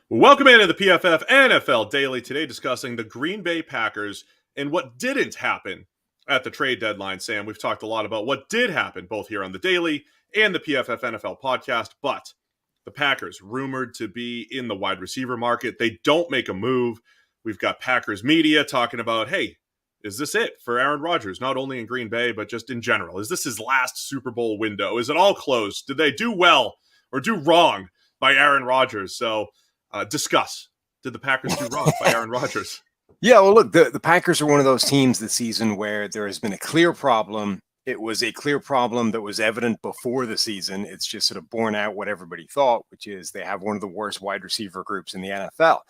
Welcome into the PFF NFL Daily. Today discussing the Green Bay Packers and what didn't happen at the trade deadline. Sam, we've talked a lot about what did happen both here on the Daily and the PFF NFL podcast, but the Packers rumored to be in the wide receiver market. They don't make a move. We've got Packers media talking about, hey, is this it for Aaron Rodgers, not only in Green Bay, but just in general? Is this his last Super Bowl window? Is it all closed? Did they do well or do wrong by Aaron Rodgers? So discuss. Did the Packers do wrong by Aaron Rodgers? Yeah, well, look, the Packers are one of those teams this season where there has been a clear problem. It was a clear problem that was evident before the season. It's just sort of borne out what everybody thought, which is they have one of the worst wide receiver groups in the NFL.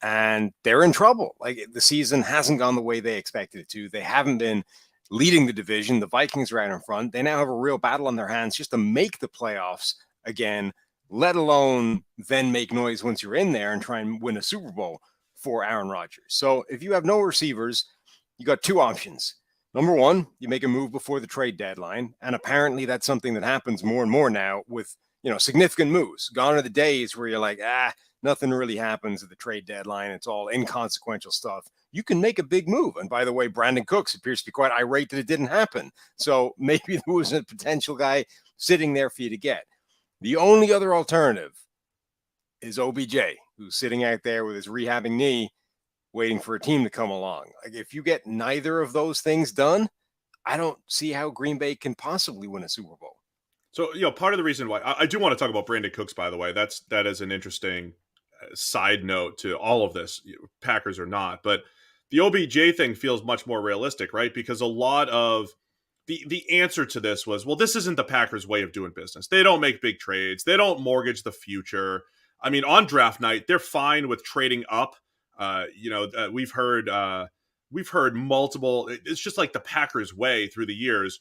And they're in trouble. Like, the season hasn't gone the way they expected it to. They haven't been leading the division. The Vikings are out in front. They now have a real battle on their hands just to make the playoffs again, let alone then make noise once you're in there and try and win a Super Bowl for Aaron Rodgers. So if you have no receivers, you got two options. Number one, you make a move before the trade deadline. And apparently that's something that happens more and more now with, significant moves. Gone are the days where you're like, nothing really happens at the trade deadline. It's all inconsequential stuff. You can make a big move. And by the way, Brandon Cooks appears to be quite irate that it didn't happen. So maybe there was a potential guy sitting there for you to get. The only other alternative is OBJ, who's sitting out there with his rehabbing knee, waiting for a team to come along. Like, if you get neither of those things done, I don't see how Green Bay can possibly win a Super Bowl. So, part of the reason why I do want to talk about Brandon Cooks, by the way, that is an interesting side note to all of this, Packers or not. But the OBJ thing feels much more realistic, right? Because a lot of the answer to this was, well, this isn't the Packers' way of doing business. They don't make big trades. They don't mortgage the future. I mean, on draft night, they're fine with trading up. We've heard multiple. It's just like the Packers' way through the years,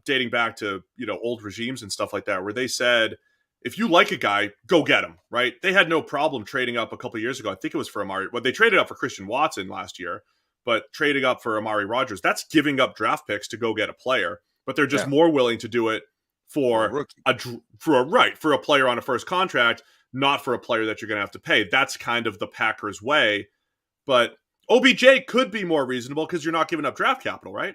dating back to old regimes and stuff like that, where they said, if you like a guy, go get him. Right? They had no problem trading up a couple of years ago. I think it was for Amari. Well, they traded up for Christian Watson last year. But trading up for Amari Rodgers, that's giving up draft picks to go get a player. But they're just more willing to do it for a player on a first contract, not for a player that you're going to have to pay. That's kind of the Packers' way. But OBJ could be more reasonable because you're not giving up draft capital, right?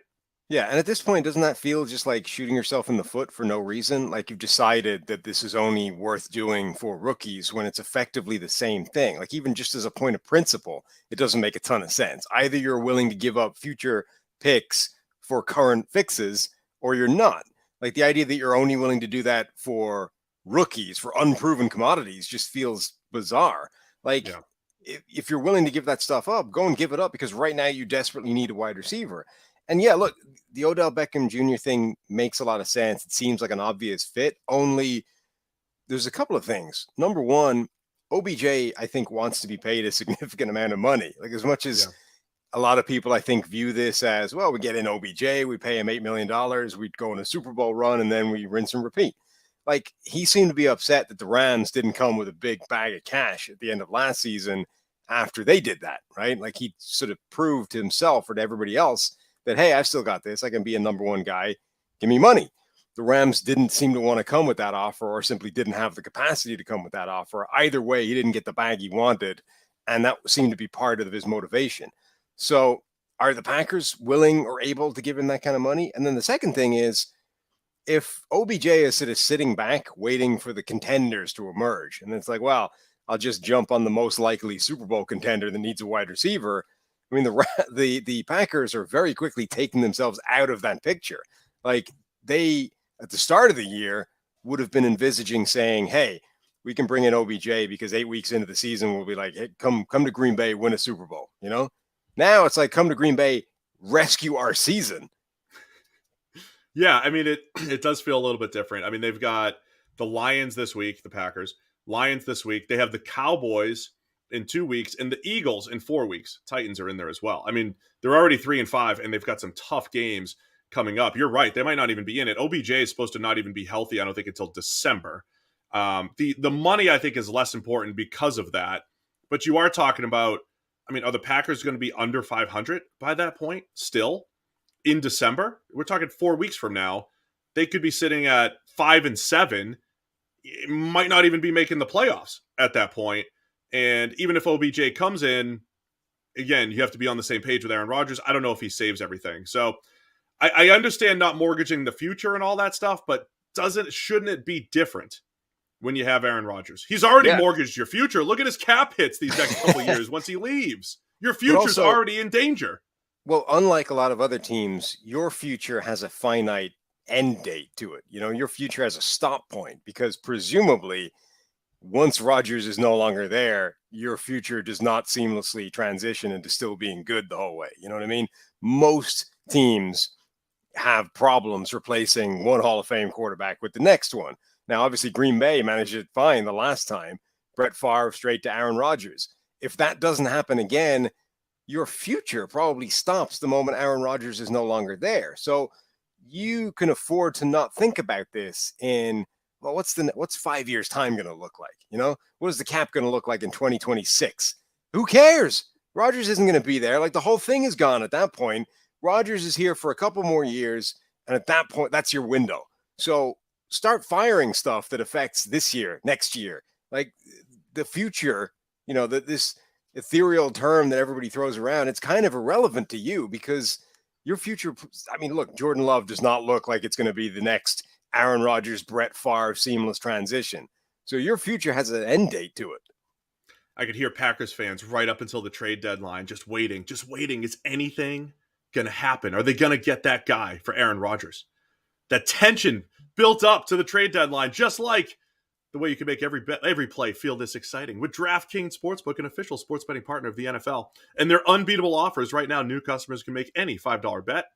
Yeah, and at this point, doesn't that feel just like shooting yourself in the foot for no reason? Like, you've decided that this is only worth doing for rookies when it's effectively the same thing. Like, even just as a point of principle, it doesn't make a ton of sense. Either you're willing to give up future picks for current fixes, or you're not. Like, the idea that you're only willing to do that for rookies, for unproven commodities, just feels bizarre. Like, if you're willing to give that stuff up, go and give it up, because right now you desperately need a wide receiver. And yeah, look, the Odell Beckham Jr. thing makes a lot of sense. It seems like an obvious fit, only there's a couple of things. Number one, OBJ, I think, wants to be paid a significant amount of money. Like, as much as a lot of people, I think, view this as, well, we get in OBJ, we pay him $8 million, we'd go on a Super Bowl run, and then we rinse and repeat. Like, he seemed to be upset that the Rams didn't come with a big bag of cash at the end of last season after they did that, right? Like, he sort of proved to himself or to everybody else that, hey, I've still got this. I can be a number one guy. Give me money. The Rams didn't seem to want to come with that offer, or simply didn't have the capacity to come with that offer. Either way, he didn't get the bag he wanted, and that seemed to be part of his motivation. So are the Packers willing or able to give him that kind of money? And then the second thing is, if OBJ is sort of sitting back waiting for the contenders to emerge, and it's like, well, I'll just jump on the most likely Super Bowl contender that needs a wide receiver. I mean, the Packers are very quickly taking themselves out of that picture. Like, they, at the start of the year, would have been envisaging saying, hey, we can bring in OBJ because 8 weeks into the season, we'll be like, hey, come to Green Bay, win a Super Bowl, Now it's like, come to Green Bay, rescue our season. Yeah, I mean, it does feel a little bit different. I mean, they've got the Lions this week, the Packers. Lions this week. They have the Cowboys in 2 weeks, and the Eagles in 4 weeks. Titans are in there as well. I mean, they're already 3-5, and they've got some tough games coming up. You're right; they might not even be in it. OBJ is supposed to not even be healthy, I don't think, until December. The money, I think, is less important because of that. But you are talking about, I mean, are the Packers going to be under 500 by that point still in December? We're talking 4 weeks from now. They could be sitting at 5-7. It might not even be making the playoffs at that point. And even if OBJ comes in, again, you have to be on the same page with Aaron Rodgers. I don't know if he saves everything. So I understand not mortgaging the future and all that stuff, but shouldn't it be different when you have Aaron Rodgers? He's already Yeah. mortgaged your future. Look at his cap hits these next couple of years once he leaves. Your future's also, already in danger. well, unlike a lot of other teams, your future has a finite end date to it. Your future has a stop point because presumably once Rodgers is no longer there, your future does not seamlessly transition into still being good the whole way. You know what I mean? Most teams have problems replacing one Hall of Fame quarterback with the next one. Now, obviously, Green Bay managed it fine the last time. Brett Favre straight to Aaron Rodgers. If that doesn't happen again, your future probably stops the moment Aaron Rodgers is no longer there. So you can afford to not think about this in, well, what's 5 years time going to look like? What is the cap going to look like in 2026? Who cares? Rodgers isn't going to be there. Like, the whole thing is gone at that point. Rodgers is here for a couple more years, and at that point, that's your window. So start firing stuff that affects this year, next year, like the future. This ethereal term that everybody throws around, it's kind of irrelevant to you because your future. I mean, look, Jordan Love does not look like it's going to be the next Aaron Rodgers, Brett Favre seamless transition. So your future has an end date to it. I could hear Packers fans right up until the trade deadline just waiting. Is anything going to happen? Are they going to get that guy for Aaron Rodgers? That tension built up to the trade deadline, just like the way you can make every play feel this exciting. With DraftKings Sportsbook, an official sports betting partner of the NFL, and their unbeatable offers right now, new customers can make any $5 bet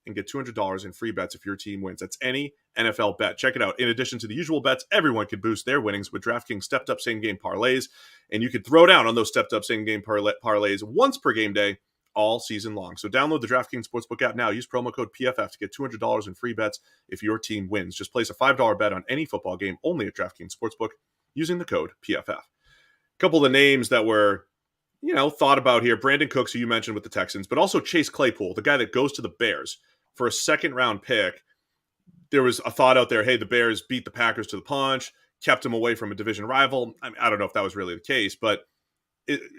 and get $200 in free bets if your team wins. That's any NFL bet. Check it out. In addition to the usual bets, everyone can boost their winnings with DraftKings stepped-up same-game parlays, and you can throw down on those stepped-up same-game parlays once per game day all season long. So download the DraftKings Sportsbook app now. Use promo code PFF to get $200 in free bets if your team wins. Just place a $5 bet on any football game only at DraftKings Sportsbook using the code PFF. A couple of the names that were, thought about here. Brandon Cooks, who you mentioned with the Texans, but also Chase Claypool, the guy that goes to the Bears for a second-round pick. There was a thought out there, hey, the Bears beat the Packers to the punch, kept him away from a division rival. I don't know if that was really the case, but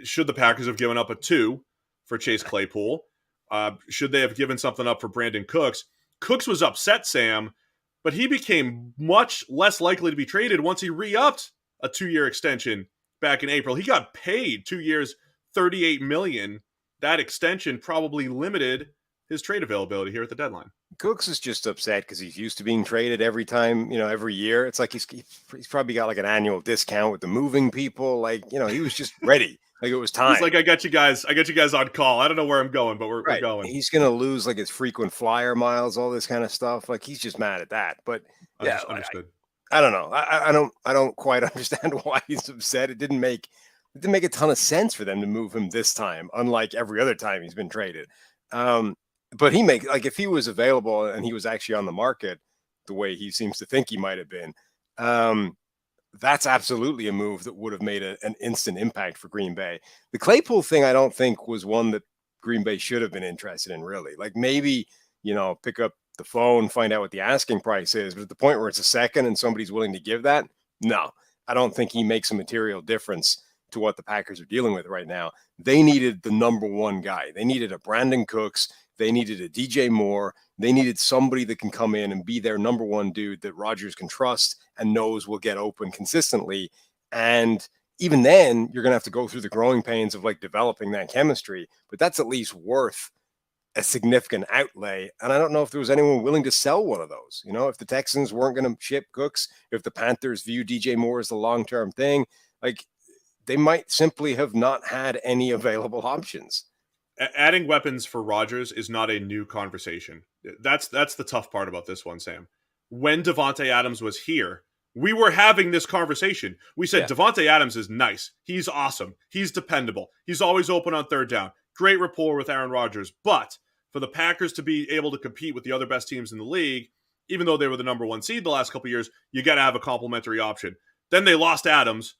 should the Packers have given up a 2 for Chase Claypool? Should they have given something up for Brandon Cooks? Cooks was upset, Sam, but he became much less likely to be traded once he re-upped a 2-year extension back in April. He got paid 2 years, $38 million. That extension probably limited his trade availability here at the deadline. Cooks is just upset because he's used to being traded every time, every year. It's like he's probably got like an annual discount with the moving people. Like, he was just ready. Like, it was time. He's like, I got you guys on call. I don't know where I'm going, but we're going. He's going to lose like his frequent flyer miles, all this kind of stuff. Like, he's just mad at that. But yeah, understood. I don't know. I don't quite understand why he's upset. It didn't make a ton of sense for them to move him this time, unlike every other time he's been traded. But if he was available and he was actually on the market the way he seems to think he might have been, that's absolutely a move that would have made an instant impact for Green Bay. The Claypool thing, I don't think was one that Green Bay should have been interested in, really. Like, maybe, pick up the phone, find out what the asking price is. But at the point where it's a second and somebody's willing to give that, no, I don't think he makes a material difference to what the Packers are dealing with right now. They needed the number one guy. They needed a Brandon Cooks. They needed a DJ Moore. They needed somebody that can come in and be their number one dude that Rodgers can trust and knows will get open consistently. And even then, you're going to have to go through the growing pains of like developing that chemistry. But that's at least worth a significant outlay. And I don't know if there was anyone willing to sell one of those. If the Texans weren't going to ship Cooks, if the Panthers view DJ Moore as the long-term thing, like, they might simply have not had any available options. Adding weapons for Rodgers is not a new conversation. That's the tough part about this one, Sam. When Davante Adams was here, we were having this conversation. We said, Davante Adams is nice. He's awesome. He's dependable. He's always open on third down. Great rapport with Aaron Rodgers. But for the Packers to be able to compete with the other best teams in the league, even though they were the number one seed the last couple of years, you got to have a complementary option. Then they lost Adams,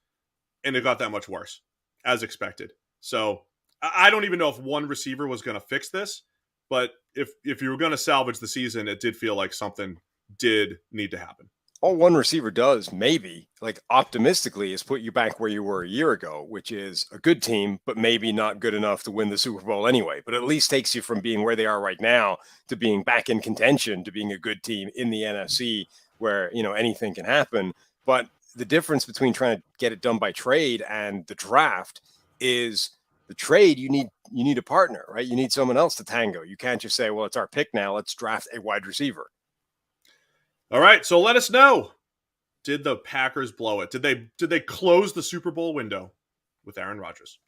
and it got that much worse, as expected. So I don't even know if one receiver was going to fix this, but if you were going to salvage the season, it did feel like something did need to happen. all one receiver does, maybe, like optimistically, is put you back where you were a year ago, which is a good team, but maybe not good enough to win the Super Bowl anyway. But at least takes you from being where they are right now to being back in contention to being a good team in the NFC where, anything can happen. But the difference between trying to get it done by trade and the draft is the trade, you need a partner, right? You need someone else to tango. You can't just say, well, it's our pick now, let's draft a wide receiver. All right, so let us know. Did the Packers blow it? Did they close the Super Bowl window with Aaron Rodgers?